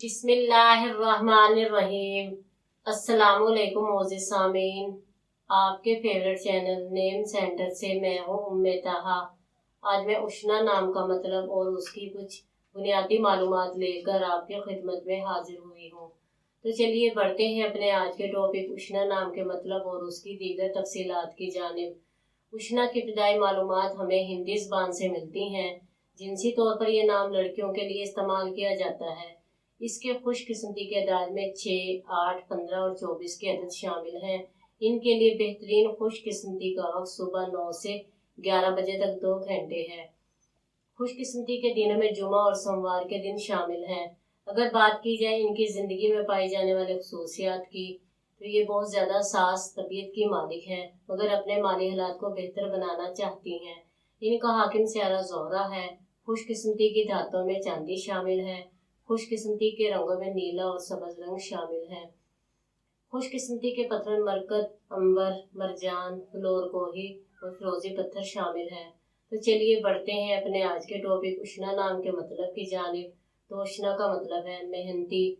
बिस्मिल्लाहिर्रहमानिर्रहीम। अस्सलाम वालेकुम मोअज़्ज़िज़ सामीन, आपके फेवरेट चैनल नेम सेंटर से मैं हूँ उम्मे ताहा। आज मैं उष्णा नाम का मतलब और उसकी कुछ बुनियादी मालूमात लेकर आपकी खिदमत में हाजिर हुई हूँ। तो चलिए बढ़ते हैं अपने आज के टॉपिक उष्णा नाम के मतलब और उसकी दीगर तफसीलात की जानिब। उष्णा की इब्तदाई मालूमात हमें हिंदी ज़बान से मिलती हैं। जिनसी तौर पर यह नाम लड़कियों के लिए इस्तेमाल किया जाता है। इसके खुशकिस्मती के अदाद में 6, 8, 15 और 24 के अदद शामिल हैं। इनके लिए बेहतरीन खुशकिस्मती का वक्त सुबह 9 से 11 बजे तक 2 घंटे है। खुशकिस्मती के दिनों में जुमा और सोमवार के दिन शामिल हैं। अगर बात की जाए इनकी ज़िंदगी में पाई जाने वाली खसूसियात की, तो ये बहुत ज़्यादा सास तबीयत की मालिक हैं, मगर अपने माली हालात को बेहतर बनाना चाहती हैं। इनका हाकिम सियारा ज़ोहरा है। खुशकिस्मती की धातों में चांदी शामिल है। खुशकिस्मती के रंगों में नीला और सब्ज़ रंग शामिल है। खुशकिस्मती के पत्थर में मरकत, अंबर, मरजान, फ्लोर कोही और फिरोजी पत्थर शामिल है। तो चलिए बढ़ते हैं अपने आज के टॉपिक उष्णा नाम के मतलब की जानिब। तो उष्णा का मतलब है मेहनती,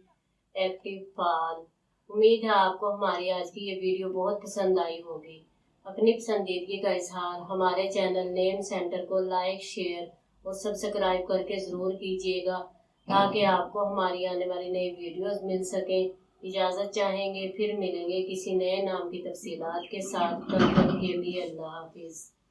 एक्टिव, फाल। उम्मीद है आपको हमारी आज की ये वीडियो बहुत पसंद आई होगी। अपनी पसंदीदगी का इजहार हमारे चैनल नेम सेंटर को लाइक, शेयर और सब्सक्राइब करके ज़रूर कीजिएगा, ताकि आपको हमारी आने वाली नई वीडियोस मिल सकें। इजाज़त चाहेंगे, फिर मिलेंगे किसी नए नाम की तफसीलात के साथ। तब तक के लिए अल्लाह हाफिज़।